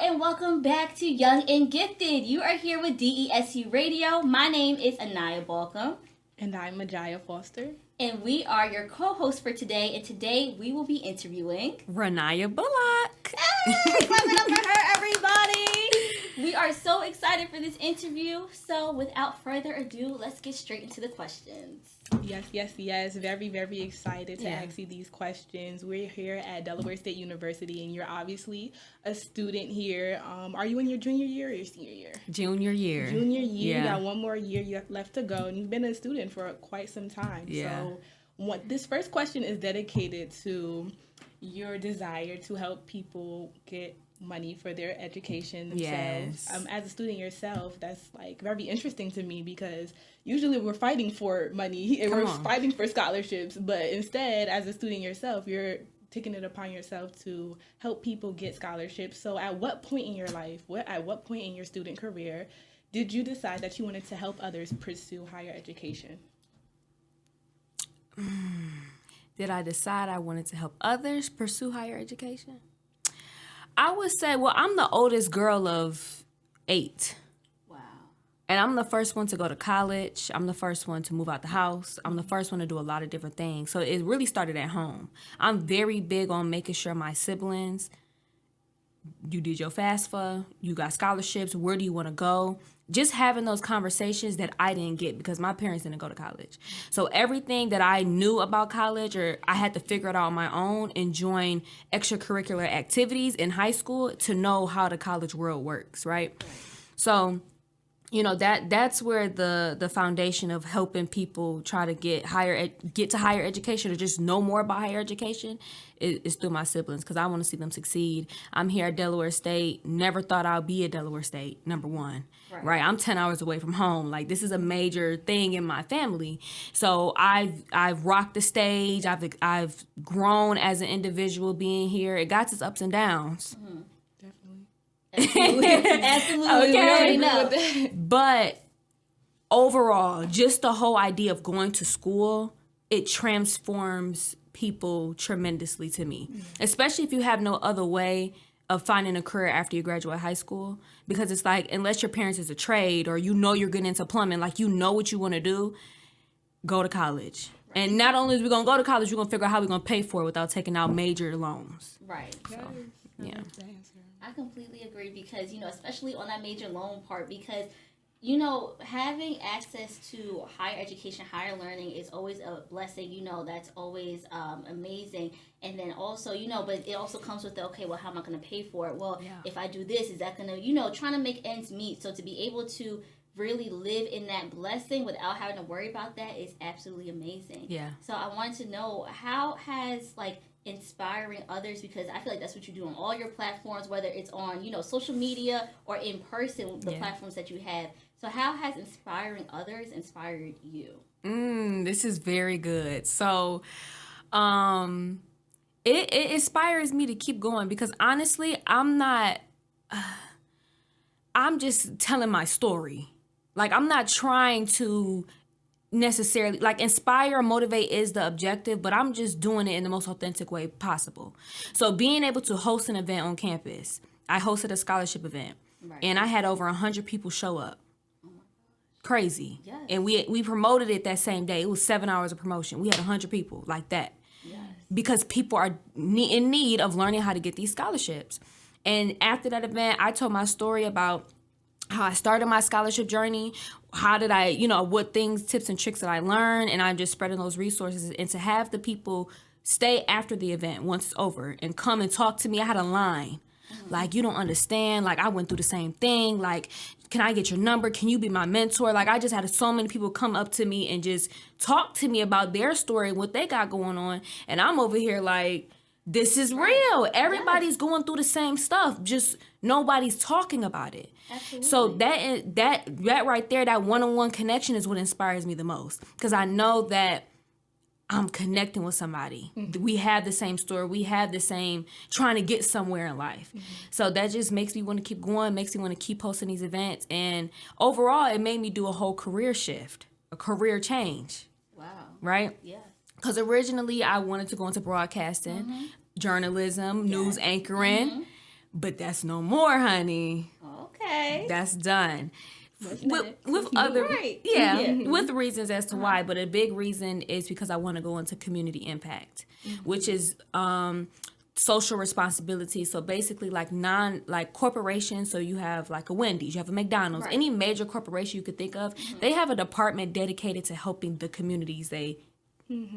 and welcome back to Young and Gifted. You are here with DESU Radio. My name is Anaya Balkcom. And I'm Ranyah Foster. And we are your co-hosts for today. And today we will be interviewing Ranyah Bullock. Hey, clap it up for her, everybody. We are so excited for this interview. So without further ado, let's get straight into the questions. Yes. Very, very excited to ask you these questions. We're here at Delaware State University, and you're obviously a student here. Are you in your junior year or your senior year? Junior year. Junior year. You got one more year you have left to go, and you've been a student for quite some time. Yeah. So this first question is dedicated to your desire to help people get money for their education themselves. Yes. As a student yourself, that's like very interesting to me because usually we're fighting for money and we're fighting for scholarships, but instead, as a student yourself, you're taking it upon yourself to help people get scholarships. So at what point in your life, at what point in your student career did you decide that you wanted to help others pursue higher education? Did I decide I wanted to help others pursue higher education? I would say, I'm the oldest girl of 8. Wow. And I'm the first one to go to college. I'm the first one to move out the house. I'm the first one to do a lot of different things. So it really started at home. I'm very big on making sure my siblings, you did your FAFSA, you got scholarships, where do you want to go? Just having those conversations that I didn't get because my parents didn't go to college. So everything that I knew about college or I had to figure it out on my own and join extracurricular activities in high school to know how the college world works, right? So, that's where the foundation of helping people try to get to higher education or just know more about higher education is through my siblings because I want to see them succeed. I'm here at Delaware State. Never thought I'd be at Delaware State, number one. Right? I'm 10 hours away from home. Like, this is a major thing in my family. So I've rocked the stage. I've grown as an individual being here. It got its ups and downs. Mm-hmm. Definitely. Absolutely. Okay. We already know. But overall, just the whole idea of going to school, it transforms people tremendously to me, especially if you have no other way of finding a career after you graduate high school. Because it's like, unless your parents is a trade or you're getting into plumbing, like what you want to do, go to college. Right. And not only is we going to go to college, we're going to figure out how we're going to pay for it without taking out major loans. Right. So, yeah. I completely agree because, especially on that major loan part, because, having access to higher education, higher learning is always a blessing, that's always amazing. And then also, but it also comes with how am I going to pay for it? Well, if I do this, is that going to, trying to make ends meet. So to be able to really live in that blessing without having to worry about that is absolutely amazing. Yeah. So I wanted to know, how has, inspiring others, because I feel like that's what you do on all your platforms, whether it's on, social media or in person, the platforms that you have. So how has inspiring others inspired you? This is very good. So it inspires me to keep going because honestly, I'm just telling my story. Like, I'm not trying to necessarily inspire or motivate is the objective, but I'm just doing it in the most authentic way possible. So being able to host an event on campus, I hosted a scholarship event, and I had over 100 people show up. Crazy. Yes. And we promoted it that same day. It was 7 hours of promotion. We had 100 people like that. Yes. Because people are in need of learning how to get these scholarships. And after that event, I told my story about how I started my scholarship journey, how did I, what things, tips and tricks that I learned, and I'm just spreading those resources. And to have the people stay after the event once it's over and come and talk to me, I had a line. Like, you don't understand. Like, I went through the same thing. Like, can I get your number? Can you be my mentor? Like, I just had so many people come up to me and just talk to me about their story, what they got going on. And I'm over here like, this is real. Everybody's going through the same stuff. Just nobody's talking about it. Absolutely. So that right there, that one-on-one connection is what inspires me the most. Because I know that I'm connecting with somebody. Mm-hmm. We have the same story. We have the same trying to get somewhere in life. Mm-hmm. So that just makes me want to keep going, makes me want to keep hosting these events. And overall, it made me do a whole career shift, a career change. Wow. Right? Yeah. Because originally I wanted to go into broadcasting, journalism, news anchoring. But that's no more, honey. Okay. That's done. With reasons as to why, but a big reason is because I want to go into community impact, which is social responsibility. So basically like corporations. So you have like a Wendy's, you have a McDonald's, any major corporation you could think of, they have a department dedicated to helping the communities they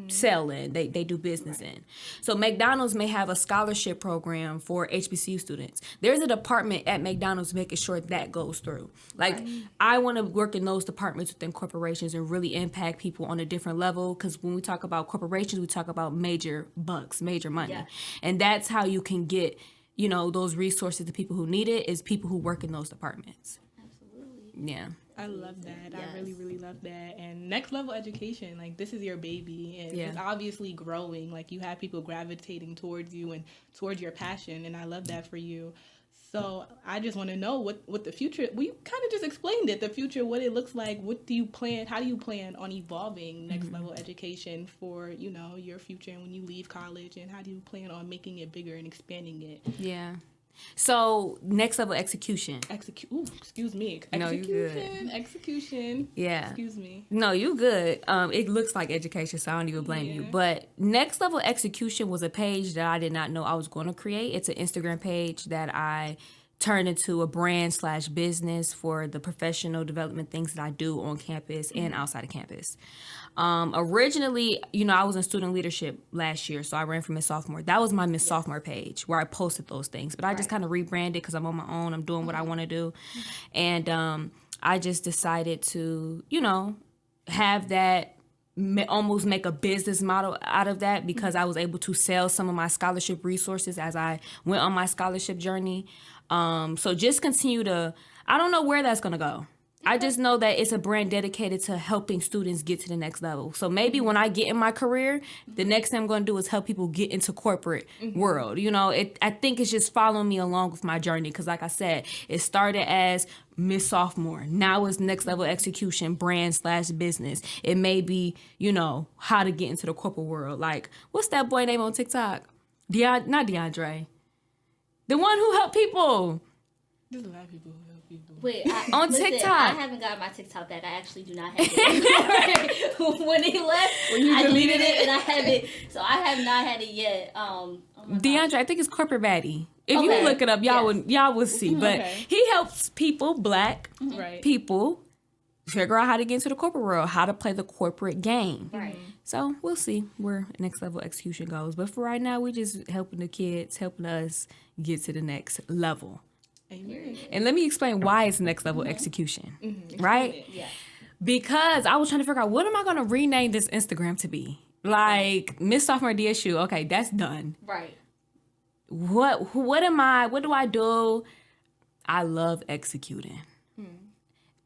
sell in, they do business in. So McDonald's may have a scholarship program for HBCU students. There's a department at McDonald's making sure that goes through. Like, I want to work in those departments within corporations and really impact people on a different level, because when we talk about corporations, we talk about major bucks, major money. Yeah. And that's how you can get, those resources to people who need it, is people who work in those departments. Absolutely. Yeah. I love that. Yes. I really, really love that. And next level education, like, this is your baby, and it's obviously growing. Like, you have people gravitating towards you and towards your passion, and I love that for you. So I just want to know what the future, well, you kind of just explained it, the future, what it looks like. What do you plan, how do you plan on evolving next level education for, your future, and when you leave college, and how do you plan on making it bigger and expanding it? Yeah. So next level execution. Excuse me. No, you good. Execution. Yeah. Excuse me. No, you good. It looks like education, so I don't even blame you. But next level execution was a page that I did not know I was going to create. It's an Instagram page that I turned into a brand/business for the professional development things that I do on campus and outside of campus. Originally, I was in student leadership last year, so I ran for Miss Sophomore. That was my Miss Sophomore page where I posted those things, but I just kind of rebranded because I'm on my own. I'm doing what I want to do. And I just decided to, have that, almost make a business model out of that, because I was able to sell some of my scholarship resources as I went on my scholarship journey. So just continue to, I don't know where that's going to go. I just know that it's a brand dedicated to helping students get to the next level. So maybe when I get in my career, the next thing I'm going to do is help people get into corporate world. I think it's just following me along with my journey. Because like I said, it started as Miss Sophomore. Now it's next level execution, brand/business. It may be, how to get into the corporate world. Like, what's that boy name on TikTok? Not DeAndre. The one who helped people. There's a lot of people who help people. Wait, TikTok. I haven't got my TikTok back. I actually do not have it. When he left, I deleted it, and I have it. So I have not had it yet. DeAndre, I think it's Corporate Baddie. If you look it up, y'all will see. But he helps people, black people, figure out how to get into the corporate world, how to play the corporate game. Right. So we'll see where next level execution goes. But for right now, we're just helping the kids, helping us get to the next level. Amen. And let me explain why it's next level execution, right? Yeah. Because I was trying to figure out, what am I going to rename this Instagram to be? Like, Miss Sophomore DSU, okay, that's done. Right. What do I do? I love executing.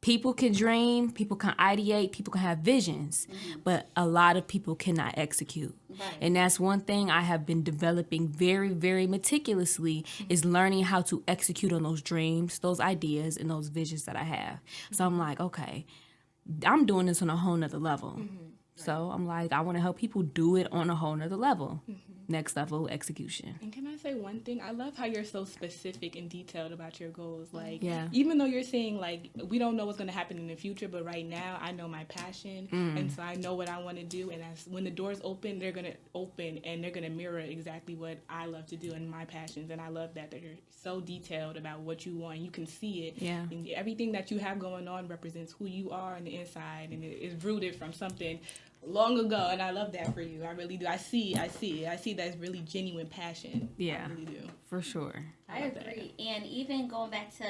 People can dream, people can ideate, people can have visions, but a lot of people cannot execute. Right. And that's one thing I have been developing very, very meticulously, is learning how to execute on those dreams, those ideas, and those visions that I have. So I'm like, okay, I'm doing this on a whole nother level. So I'm like, I want to help people do it on a whole nother level. Next level execution. And can I say one thing? I love how you're so specific and detailed about your goals. Like, yeah. Even though you're saying, like, we don't know what's going to happen in the future, but right now I know my passion, and so I know what I want to do. And when the doors open, they're going to open, and they're going to mirror exactly what I love to do and my passions. And I love that you're so detailed about what you want. You can see it. Yeah. And everything that you have going on represents who you are on the inside, and it is rooted from something long ago, and I love that for you. I really do. I see that's really genuine passion. Yeah, I really do. For sure. I agree. And even going back to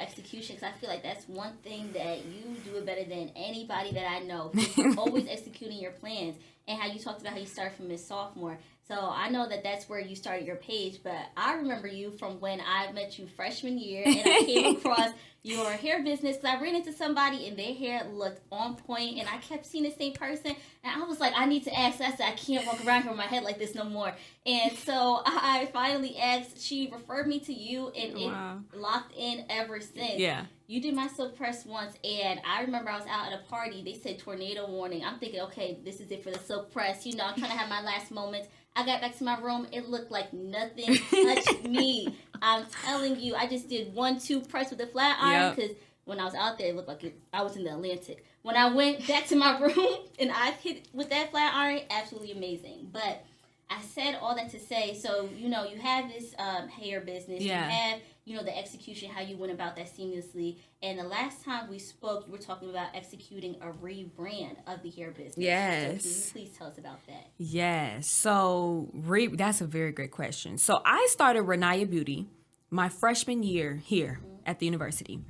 execution, because I feel like that's one thing that you do it better than anybody that I know. You're always executing your plans, and how you talked about how you started from Miss Sophomore. So I know that that's where you started your page, but I remember you from when I met you freshman year, and I came across your hair business, because I ran into somebody and their hair looked on point, and I kept seeing the same person, and I was like, I need to ask. I said, I can't walk around here with my head like this no more. And so I finally asked. She referred me to you, and it locked in ever since. Yeah. You did my silk press once, and I remember I was out at a party. They said tornado warning. I'm thinking, okay, this is it for the silk press. I'm trying to have my last moments. I got back to my room. It looked like nothing touched me. I'm telling you, I just did 1-2 press with the flat iron because when I was out there, it looked like I was in the Atlantic. When I went back to my room and I hit with that flat iron, absolutely amazing. But I said all that to say, so, you know, you have this hair business. Yeah. You have, you know, the execution, how you went about that seamlessly. And the last time we spoke, you were talking about executing a rebrand of the hair business. Yes. So can you please tell us about that? Yes. So that's a very great question. So I started Ranyah Beauty my freshman year here at the university.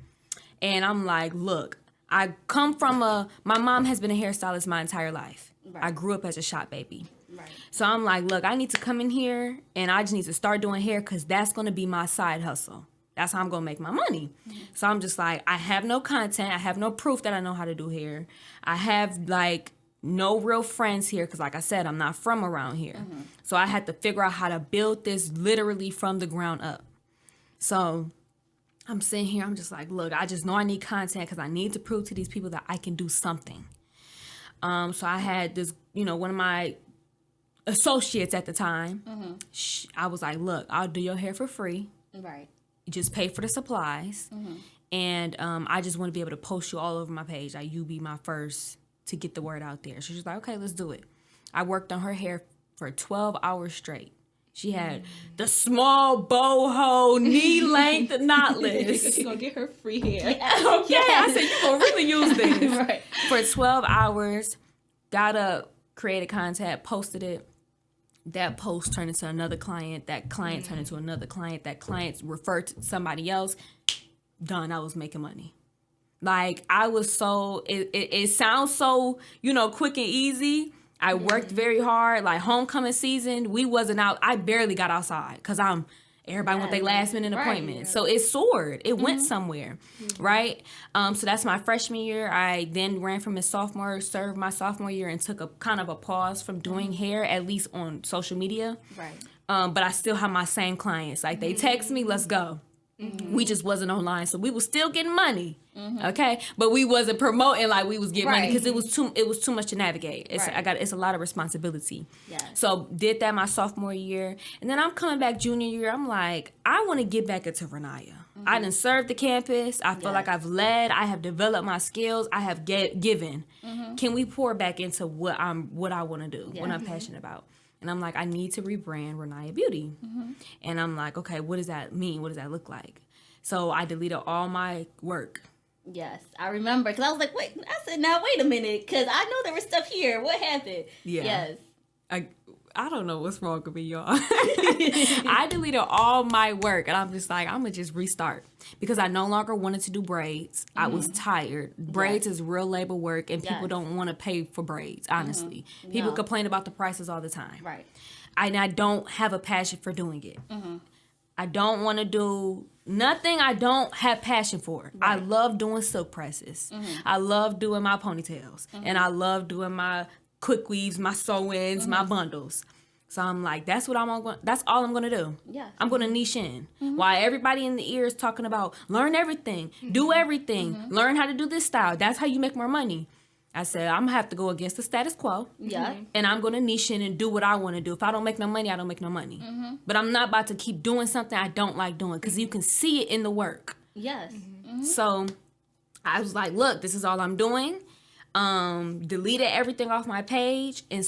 And I'm like, look, I come from my mom has been a hairstylist my entire life. Right. I grew up as a shop baby. Right. So I'm like, look, I need to come in here and I just need to start doing hair because that's going to be my side hustle. That's how I'm going to make my money. Mm-hmm. So I'm just like, I have no content. I have no proof that I know how to do hair. I have like no real friends here because like I said, I'm not from around here. Mm-hmm. So I had to figure out how to build this literally from the ground up. So I'm sitting here, I'm just like, look, I just know I need content because I need to prove to these people that I can do something. So I had this, you know, one of my associates at the time. Mm-hmm. I was like, look, I'll do your hair for free. Right. You just pay for the supplies. Mm-hmm. And I just want to be able to post you all over my page. Like, you be my first to get the word out there. So she's like, okay, let's do it. I worked on her hair for 12 hours straight. She had the small boho, knee-length knotless. You're going to get her free hair. Okay, I said, you're going to really use this. Right. For 12 hours, got up, created content, posted it. That post turned into another client. That client turned into another client. That client referred to somebody else. Done. I was making money. Like, I was so, it sounds so, you know, quick and easy. I worked very hard. Like, homecoming season, we wasn't out. I barely got outside because everybody want their last minute appointment. Right. So it soared. It went somewhere, right? So that's my freshman year. I then ran from his sophomore, served my sophomore year, and took a kind of a pause from doing hair, at least on social media. Right. But I still have my same clients. Like, they text me, let's go. Mm-hmm. We just wasn't online, so we was still getting money, okay? But we wasn't promoting like we was getting money because it was too much to navigate. It's a lot of responsibility. Yes. So did that my sophomore year, and then I'm coming back junior year. I'm like, I want to get back into Ranyah. Mm-hmm. I done served the campus. I feel like I've led. I have developed my skills. I have given. Mm-hmm. Can we pour back into what I want to do, what I'm passionate about? And I'm like, I need to rebrand Ranyah Beauty. Mm-hmm. And I'm like, okay, what does that mean? What does that look like? So I deleted all my work. Yes, I remember. Because I was like, wait a minute. Because I know there was stuff here. What happened? Yeah. Yes. I don't know what's wrong with me, y'all. I deleted all my work. And I'm just like, I'm going to just restart. Because I no longer wanted to do braids. Mm-hmm. I was tired. Braids is real labor work. And people don't want to pay for braids, honestly. Mm-hmm. People complain about the prices all the time. Right. And I don't have a passion for doing it. Mm-hmm. I don't want to do nothing I don't have passion for. Right. I love doing silk presses. Mm-hmm. I love doing my ponytails. Mm-hmm. And I love doing my quick weaves, my sew-ins, my bundles. So I'm like, that's all I'm going to do. Yeah. I'm going to niche in. Mm-hmm. While everybody in the ear is talking about learn everything, do everything, learn how to do this style. That's how you make more money. I said, I'm going to have to go against the status quo. Yeah. And I'm going to niche in and do what I want to do. If I don't make no money, I don't make no money. Mm-hmm. But I'm not about to keep doing something I don't like doing because you can see it in the work. Yes. Mm-hmm. So I was like, look, this is all I'm doing. Deleted everything off my page and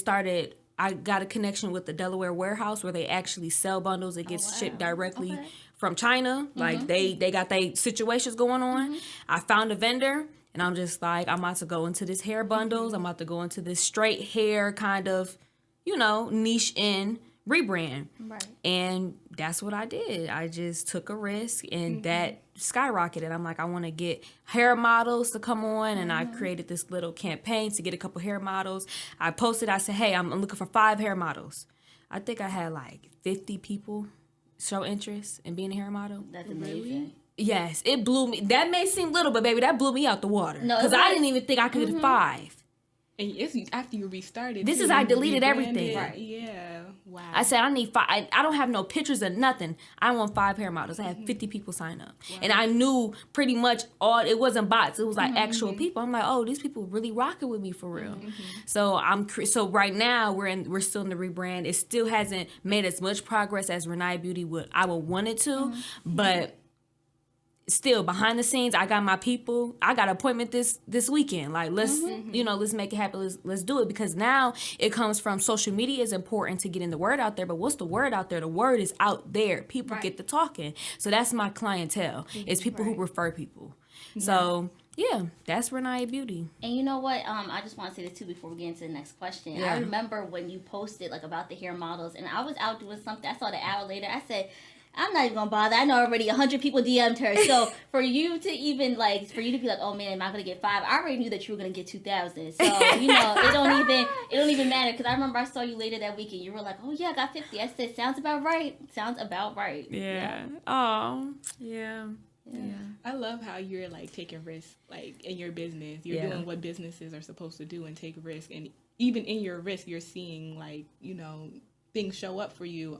I got a connection with the Delaware warehouse where they actually sell bundles. It gets shipped directly from China. Mm-hmm. Like they got their situations going on. Mm-hmm. I found a vendor and I'm just like, I'm about to go into this hair bundles. I'm about to go into this straight hair kind of, niche in rebrand. Right. And that's what I did. I just took a risk and that skyrocketed. I'm like, I want to get hair models to come on. And I created this little campaign to get a couple hair models. I posted, I said, hey, I'm looking for 5 hair models. I think I had like 50 people show interest in being a hair model. That's amazing. Yes, it blew me. That may seem little, but baby, that blew me out the water. No, because I didn't even think I could get 5. And it's after you restarted. This too, is I you deleted rebranded. everything. Right. Yeah. Wow. I said, I need 5. I don't have no pictures of nothing. I want 5 hair models. I had 50 people sign up. Wow. And I knew pretty much it wasn't bots. It was like actual people. I'm like, oh, these people really rocking with me for real. So so right now we're still in the rebrand. It still hasn't made as much progress as Ranyah Beauty I would want it to, but still behind the scenes, I got my people. I got an appointment this weekend. Like let's let's make it happen. Let's do it, because now it comes from social media is important to getting the word out there. But what's the word out there? The word is out there. People get to talking. So that's my clientele. It's people who refer people. So yeah, that's Ranyah Beauty. And you know what? I just want to say this too before we get into the next question. Yeah. I remember when you posted like about the hair models, and I was out doing something. I saw it an hour later. I said, I'm not even gonna bother. I know already 100 people DM'd her. So for you to even for you to be like, oh man, am I gonna get 5? I already knew that you were gonna get 2,000. So it don't even matter, because I remember I saw you later that week and you were like, oh yeah, I got 50. I said, sounds about right. Sounds about right. Yeah. Oh. Yeah. Yeah. I love how you're like taking risks, like in your business. You're doing what businesses are supposed to do and take risks, and even in your risk, you're seeing things show up for you.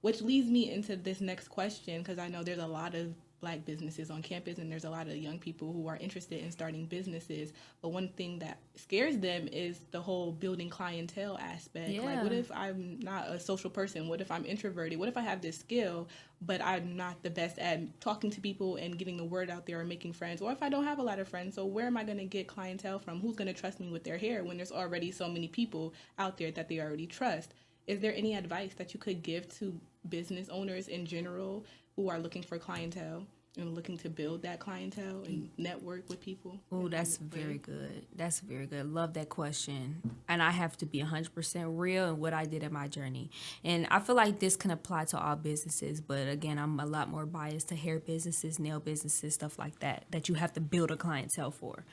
Which leads me into this next question, because I know there's a lot of Black businesses on campus, and there's a lot of young people who are interested in starting businesses. But one thing that scares them is the whole building clientele aspect. Yeah. Like, what if I'm not a social person? What if I'm introverted? What if I have this skill, but I'm not the best at talking to people and getting the word out there or making friends? Or if I don't have a lot of friends, so where am I going to get clientele from? Who's going to trust me with their hair when there's already so many people out there that they already trust? Is there any advice that you could give to business owners in general who are looking for clientele and looking to build that clientele and network with people? Oh, that's very good. That's very good. Love that question. And I have to be 100% real in what I did in my journey. And I feel like this can apply to all businesses. But again, I'm a lot more biased to hair businesses, nail businesses, stuff like that you have to build a clientele for.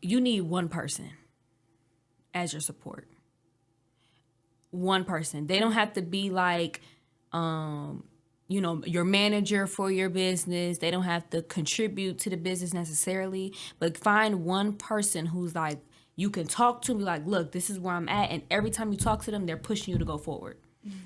You need one person as your support. One person. They don't have to be like, your manager for your business. They don't have to contribute to the business necessarily, but find one person who's like, you can talk to me like, look, this is where I'm at. And every time you talk to them, they're pushing you to go forward.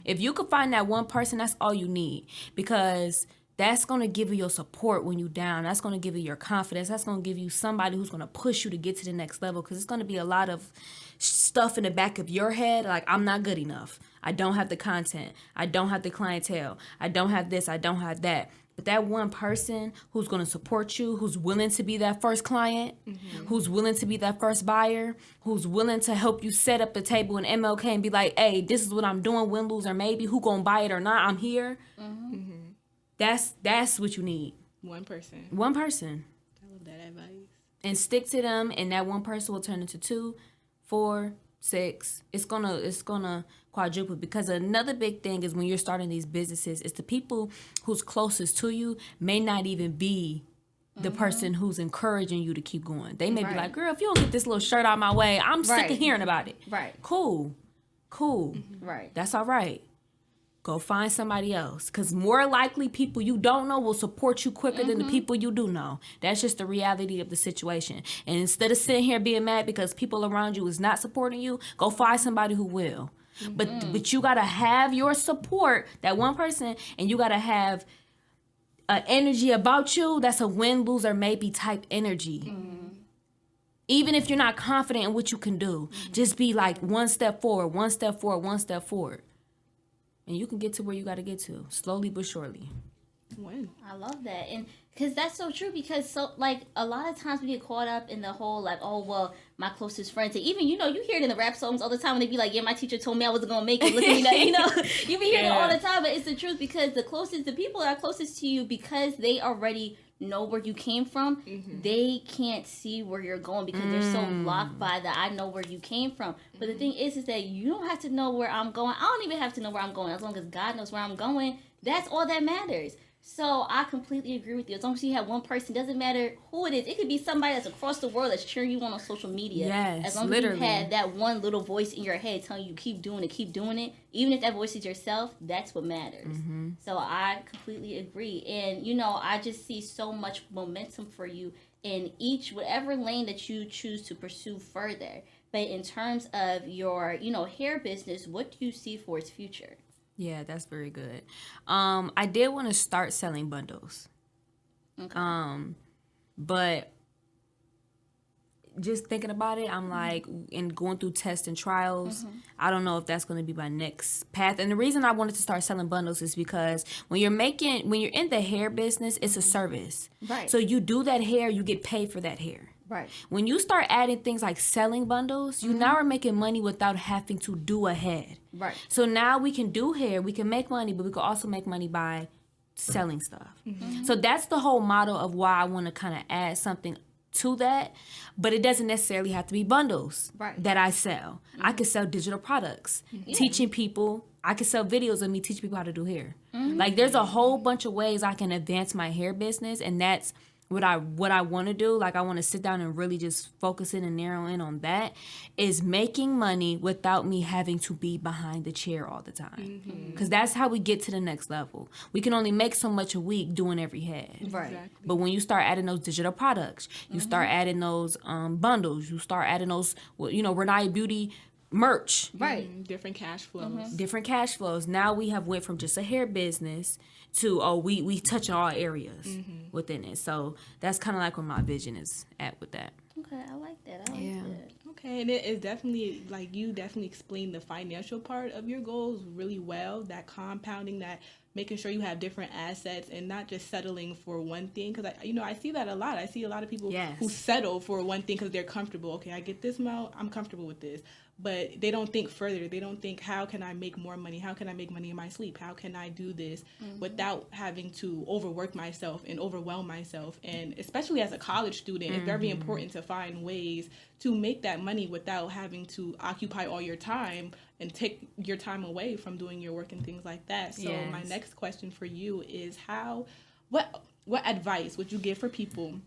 If you could find that one person, that's all you need, because that's going to give you your support when you're down. That's going to give you your confidence. That's going to give you somebody who's going to push you to get to the next level, because it's going to be a lot of stuff in the back of your head, like, I'm not good enough. I don't have the content. I don't have the clientele. I don't have this. I don't have that. But that one person who's going to support you, who's willing to be that first client, who's willing to be that first buyer, who's willing to help you set up the table in MLK and be like, hey, this is what I'm doing, win, lose, or maybe, who going to buy it or not, I'm here. That's what you need. One person. One person. I love that advice. And stick to them, and that one person will turn into 2, 4, 6. It's gonna quadruple, because another big thing is when you're starting these businesses, it's the people who's closest to you may not even be the person who's encouraging you to keep going. They may be like, girl, if you don't get this little shirt out my way, I'm sick of hearing about it. Right. Cool. Right. That's all right. Go find somebody else, because more likely people you don't know will support you quicker than the people you do know. That's just the reality of the situation. And instead of sitting here being mad because people around you is not supporting you, go find somebody who will. But you got to have your support, that one person, and you got to have an energy about you that's a win, lose, or maybe type energy. Even if you're not confident in what you can do, just be like one step forward, one step forward, one step forward. And you can get to where you got to get to, slowly but surely. When? I love that. And because that's so true, because a lot of times we get caught up in the whole like, oh, well, my closest friends. And even, you hear it in the rap songs all the time when they be like, yeah, my teacher told me I wasn't going to make it. Look at me now, you be hearing it all the time, but it's the truth, because the people that are closest to you, because they already know where you came from, they can't see where you're going, because they're so blocked by the I know where you came from. But the thing is that you don't have to know where I'm going. I don't even have to know where I'm going. As long as God knows where I'm going, that's all that matters. So I completely agree with you. As long as you have one person, doesn't matter who it is. It could be somebody that's across the world that's cheering you on social media. Yes, as long as you have that one little voice in your head telling you keep doing it, even if that voice is yourself, that's what matters. So I completely agree. And, I just see so much momentum for you in whatever lane that you choose to pursue further. But in terms of your, hair business, what do you see for its future? Yeah, that's very good. I did want to start selling bundles. Okay. But just thinking about it, I'm like, and going through tests and trials, I don't know if that's going to be my next path. And the reason I wanted to start selling bundles is because when you're in the hair business, it's a service. Right. So you do that hair, you get paid for that hair. Right. When you start adding things like selling bundles, you now are making money without having to do a head. Right. So now we can do hair, we can make money, but we can also make money by selling stuff. So that's the whole model of why I want to kind of add something to that, but it doesn't necessarily have to be bundles that I sell. I could sell digital products, teaching people. I could sell videos of me teaching people how to do hair. Like there's a whole bunch of ways I can advance my hair business, and that's what I want to do. Like I want to sit down and really just focus in and narrow in on that, is making money without me having to be behind the chair all the time. Because that's how we get to the next level. We can only make so much a week doing every head. Right. Exactly. But when you start adding those digital products, you start adding those bundles, you start adding those, Ranyah Beauty merch. Right. Different cash flows. Different cash flows. Now we have went from just a hair business to we touch all areas within it. So that's kind of like where my vision is at with that. Okay, I like that. I like Yeah. that. Okay, and it is definitely, like, you definitely explained the financial part of your goals really well, that compounding, that making sure you have different assets and not just settling for one thing, because I see that a lot. I see a lot of people who settle for one thing because they're comfortable. Okay, I get this amount, I'm comfortable with this. But they don't think further. They don't think, how can I make more money? How can I make money in my sleep? How can I do this without having to overwork myself and overwhelm myself? And especially as a college student, it's very important to find ways to make that money without having to occupy all your time and take your time away from doing your work and things like that. So my next question for you is, what advice would you give for people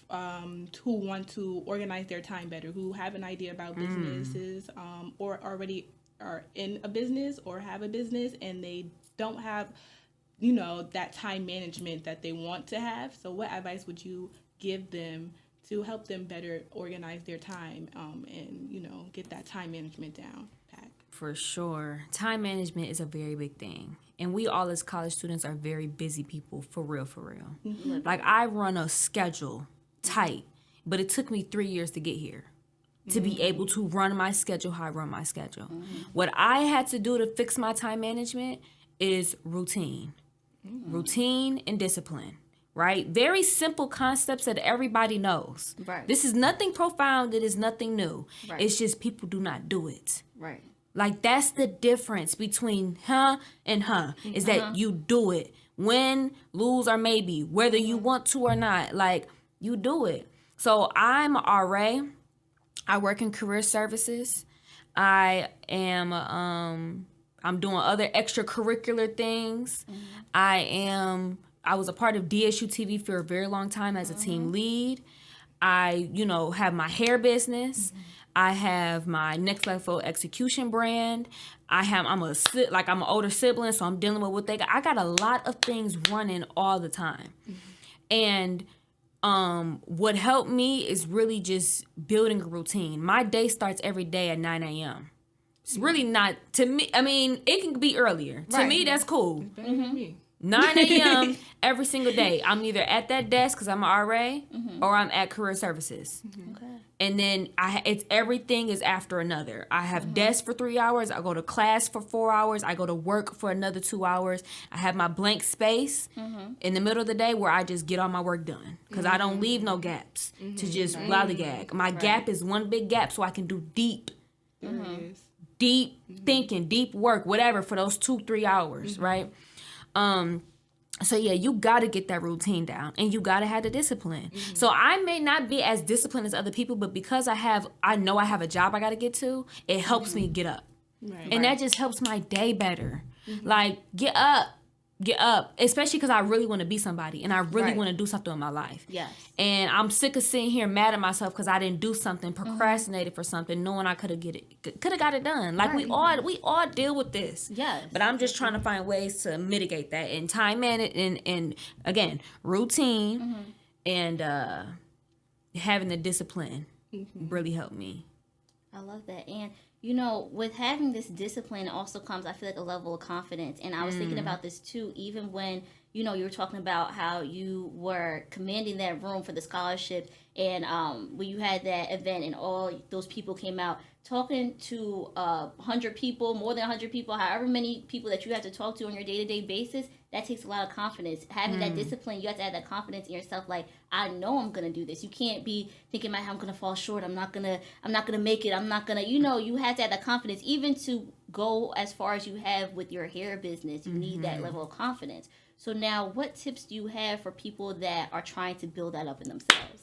who want to organize their time better, who have an idea about businesses, or already are in a business or have a business and they don't have, that time management that they want to have? So what advice would you give them to help them better organize their time and, get that time management down pat? For sure. Time management is a very big thing. And we all as college students are very busy people, for real. Like I run a schedule tight, but it took me 3 years to get here to be able to run my schedule how I run my schedule. What I had to do to fix my time management is routine and discipline, right? Very simple concepts that everybody knows. Right. This is nothing profound. It is nothing new. Right. It's just people do not do it. Right. Like that's the difference between and is that you do it. Win, lose, or maybe, whether you want to or not, like you do it. So I'm an RA. I work in career services. I am I'm doing other extracurricular things. I was a part of DSU TV for a very long time as a team lead. I, have my hair business. I have my Next Level Execution brand. I'm an older sibling, so I'm dealing with what they got. I got a lot of things running all the time. And what helped me is really just building a routine. My day starts every day at 9 a.m. It's really not, to me, I mean, it can be earlier. Right. To me, that's cool. Better than me. 9 a.m. every single day. I'm either at that desk because I'm an RA or I'm at career services. Okay. And then everything is after another. I have desk for 3 hours. I go to class for 4 hours. I go to work for another 2 hours. I have my blank space in the middle of the day where I just get all my work done because I don't leave no gaps to just lollygag. My gap is one big gap so I can do deep thinking, deep work, whatever for those 2-3 hours, right? So yeah, you gotta get that routine down and you gotta have the discipline. So I may not be as disciplined as other people, but because I know I have a job I gotta get to, it helps me get up. Right. And that just helps my day better. Like, get up, especially because I really want to be somebody and I really want to do something in my life. Yes. And I'm sick of sitting here mad at myself because I didn't do something, procrastinated for something, knowing I could have got it done. Like we all deal with this. Yes. But I'm just trying to find ways to mitigate that. And time management and again, routine and having the discipline really helped me. I love that. And, you know, with having this discipline also comes, I feel like, a level of confidence. And I was thinking about this too, even when, you know, you were talking about how you were commanding that room for the scholarship. And when you had that event and all those people came out, talking to 100 people, more than 100 people, however many people that you have to talk to on your day-to-day basis, that takes a lot of confidence. Having that discipline, you have to have that confidence in yourself. Like, I know I'm gonna do this. You can't be thinking, I'm gonna fall short. I'm not gonna make it. I'm not gonna. You know, you have to have that confidence, even to go as far as you have with your hair business. You need that level of confidence. So now, what tips do you have for people that are trying to build that up in themselves?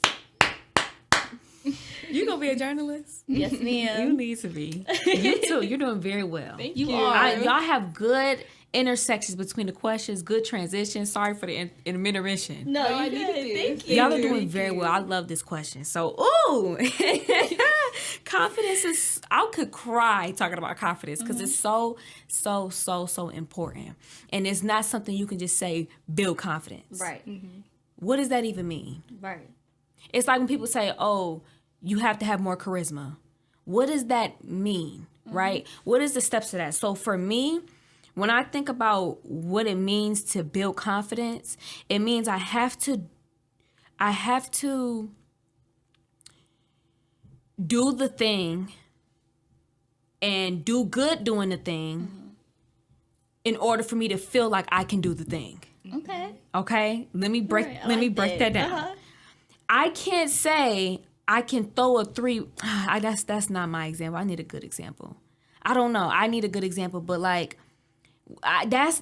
You gonna be a journalist? Yes, ma'am. You need to be. You too. You're doing very well. Thank you. Y'all have good intersections between the questions, good transitions. Sorry for the intermission. No, I you needed good. this. Thank you. Y'all are doing very well. I love this question. So, confidence is, I could cry talking about confidence because it's so important. And it's not something you can just say, build confidence. Right. What does that even mean? Right. It's like when people say, oh, you have to have more charisma. What does that mean, right? What is the steps to that? So for me, when I think about what it means to build confidence, it means I have to do the thing and do good doing the thing in order for me to feel like I can do the thing. Okay? Let me break that down. I can't say I can throw a three. That's not my example. I need a good example. I don't know. I need a good example, but like that's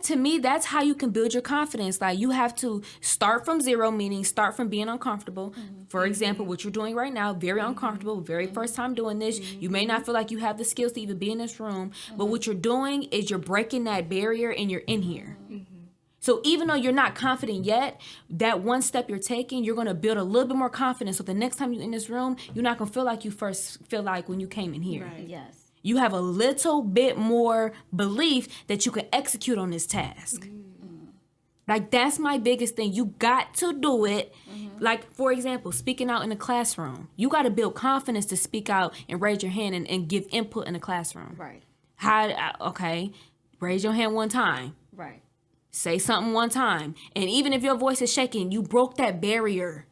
to me, that's how you can build your confidence. Like, you have to start from zero, meaning start from being uncomfortable. For example, what you're doing right now, very uncomfortable, very first time doing this. You may not feel like you have the skills to even be in this room, but what you're doing is you're breaking that barrier and you're in here. So even though you're not confident yet, that one step you're taking, you're going to build a little bit more confidence. So the next time you're in this room, you're not going to feel like you first feel like when you came in here. Right. Yes. You have a little bit more belief that you can execute on this task. Like, that's my biggest thing. You got to do it. Like, for example, speaking out in the classroom. You got to build confidence to speak out and raise your hand and give input in the classroom. Right. Okay, raise your hand one time. Right. Say something one time. And even if your voice is shaking, you broke that barrier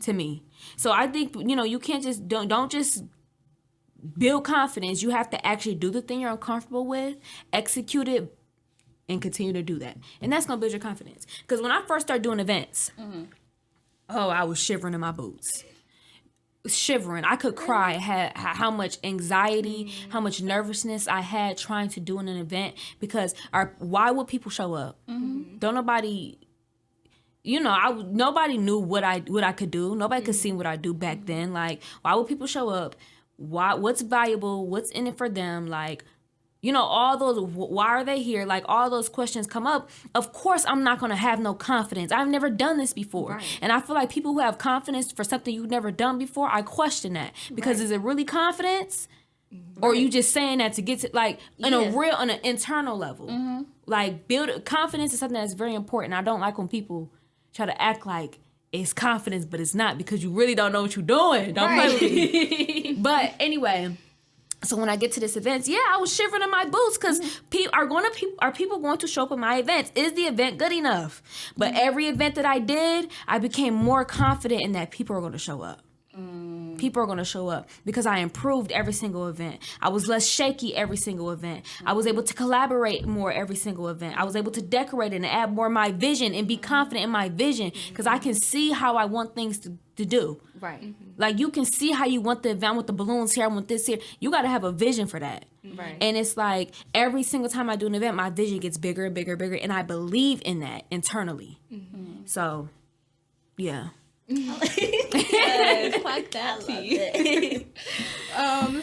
to me. So I think, you can't just, don't just build confidence. You have to actually do the thing you're uncomfortable with, execute it, and continue to do that. And that's going to build your confidence. Because when I first started doing events, I was shivering in my boots. Shivering. I could cry. I had how much anxiety, how much nervousness I had trying to do in an event, because why would people show up? Don't nobody, nobody knew what I could do. Nobody could see what I do back then. Like, why would people show up? What's valuable? What's in it for them? Like, all those, why are they here? Like, all those questions come up. Of course, I'm not going to have no confidence. I've never done this before. Right. And I feel like people who have confidence for something you've never done before, I question that. Because is it really confidence? Or are you just saying that to get to, like, on an internal level? Like, build confidence is something that's very important. I don't like when people try to act like it's confidence, but it's not, because you really don't know what you're doing. Don't play with me. But anyway, so when I get to this event, I was shivering in my boots, because are people going to show up at my events? Is the event good enough? But every event that I did, I became more confident in that people are going to show up. People are going to show up because I improved every single event. I was less shaky every single event. I was able to collaborate more every single event. I was able to decorate it and add more of my vision and be confident in my vision, because I can see how I want things to do. Right. Like, you can see how you want the event. I want the balloons here. I want this here. You got to have a vision for that. Right. And it's like every single time I do an event, my vision gets bigger and bigger and bigger. And I believe in that internally. So, yeah. Yes, clap that tea.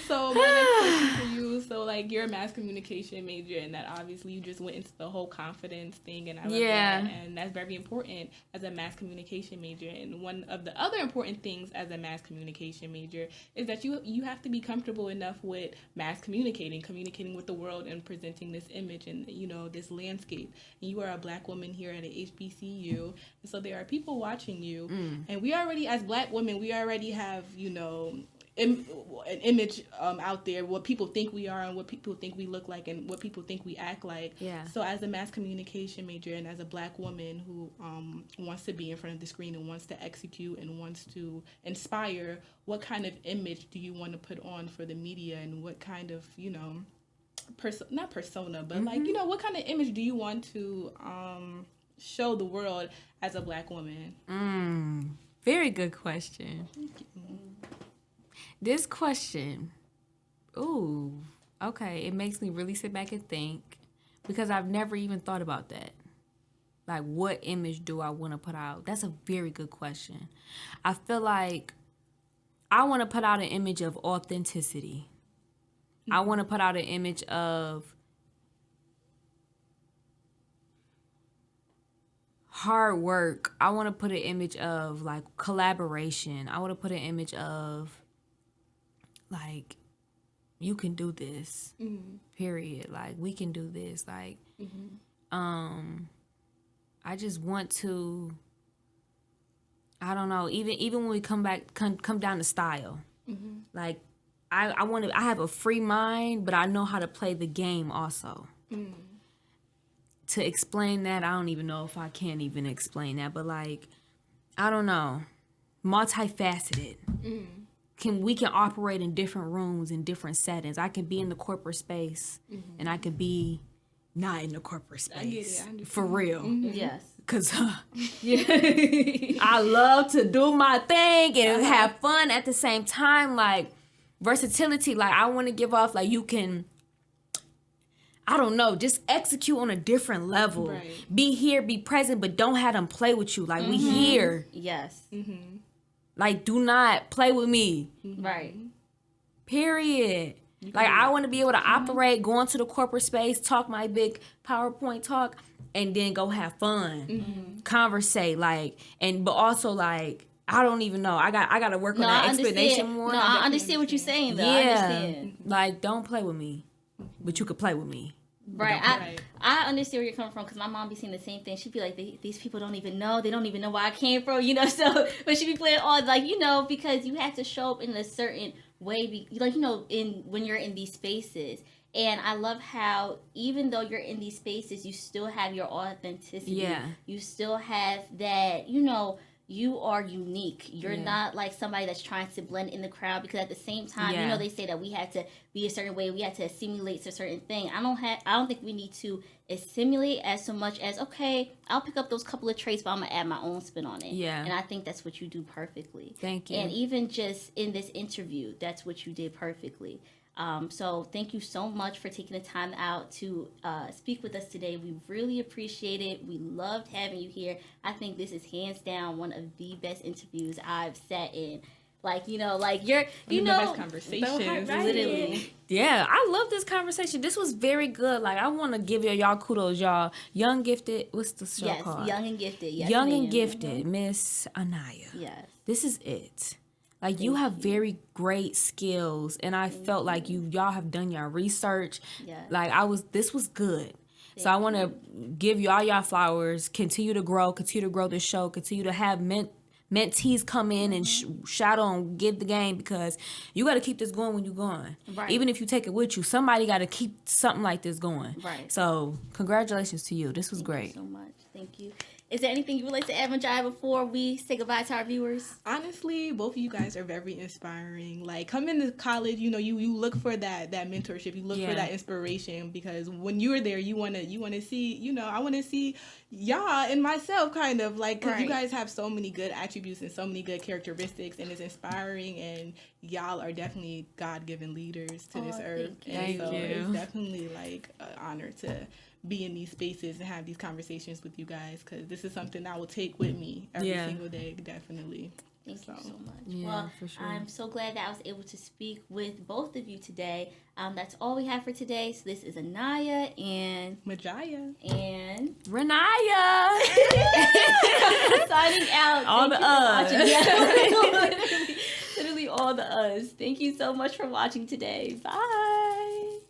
So my next question for you, so like, you're a mass communication major, and that obviously you just went into the whole confidence thing, and I love that, and that's very important as a mass communication major. And one of the other important things as a mass communication major is that you have to be comfortable enough with mass communicating with the world and presenting this image and this landscape. And you are a Black woman here at a HBCU, and so there are people watching you. And we already, as Black women, we already have, an image out there, what people think we are and what people think we look like and what people think we act like. Yeah. So as a mass communication major and as a Black woman who wants to be in front of the screen and wants to execute and wants to inspire, what kind of image do you want to put on for the media, and what kind of, not persona, but like, what kind of image do you want to show the world as a Black woman? Very good question. This question, okay, it makes me really sit back and think, because I've never even thought about that. Like, what image do I want to put out? That's a very good question. I feel like I want to put out an image of authenticity. I want to put out an image of hard work. I want to put an image of, like, collaboration. I want to put an image of, like, you can do this, period. Like, we can do this. Like, I just want to, I don't know, even when we come down to style, like, I have a free mind, but I know how to play the game also. To explain that, I don't even know if I can even explain that, but, like, I don't know, multifaceted. We can operate in different rooms, in different settings. I can be in the corporate space, and I can be not in the corporate space. I understand. For real. Yes. Because I love to do my thing and have fun at the same time. Like, versatility. Like, I want to give off, like, you can, I don't know, just execute on a different level. Right. Be here, be present, but don't have them play with you. Like, we here. Yes. Like, do not play with me. Right. Period. Like, I want to be able to operate, go into the corporate space, talk my big PowerPoint talk, and then go have fun, conversate, like, but also, like, I don't even know. I got to work on that explanation more. No, I understand what you're saying, though. Yeah. I understand. Like, don't play with me, but you could play with me. Right. I understand where you're coming from, because my mom be saying the same thing. She'd be like, these people don't even know. They don't even know where I came from, so, but she'd be playing all, like, because you have to show up in a certain way, like, when you're in these spaces. And I love how, even though you're in these spaces, you still have your authenticity. Yeah. You still have that, you are unique. You're not like somebody that's trying to blend in the crowd, because at the same time, they say that we had to be a certain way, we had to assimilate to a certain thing. I don't think we need to assimilate as so much as, okay, I'll pick up those couple of traits, but I'm gonna add my own spin on it. Yeah. And I think that's what you do perfectly. Thank you. And even just in this interview, that's what you did perfectly. So thank you so much for taking the time out to speak with us today. We really appreciate it. We loved having you here. I think this is hands down one of the best interviews I've sat in. Like, you're, the best conversations. Literally. Yeah, I love this conversation. This was very good. Like, I want to give y'all kudos, y'all. Young Gifted, what's the show called? Yes, Young and Gifted. Yes, Young ma'am. and Gifted, Miss Anaya. Yes. This is it. Like, you have very great skills, and I felt like y'all have done your research. Yes. Like, this was good. So I want to give y'all flowers. Continue to grow the show. Continue to have mentees come in and shadow and give the game, because you got to keep this going when you're going. Right. Even if you take it with you, somebody got to keep something like this going. Right. So congratulations to you. This was great. Thank you so much. Thank you. Is there anything you would like to add, Ranyah, before we say goodbye to our viewers? Honestly, both of you guys are very inspiring. Like, come into college, you look for that mentorship, you look for that inspiration, because when you're there, you wanna see, I want to see y'all and myself, kind of, like, because you guys have so many good attributes and so many good characteristics, and it's inspiring, and y'all are definitely God-given leaders to this earth. Thank you. It's definitely like an honor to be in these spaces and have these conversations with you guys, because this is something I will take with me every single day, definitely. Thank you so much. Yeah, well, for sure. I'm so glad that I was able to speak with both of you today. That's all we have for today. So this is Anaya and Majaya and Ranyah. signing out. All Thank the us. Literally all the us. Thank you so much for watching today. Bye.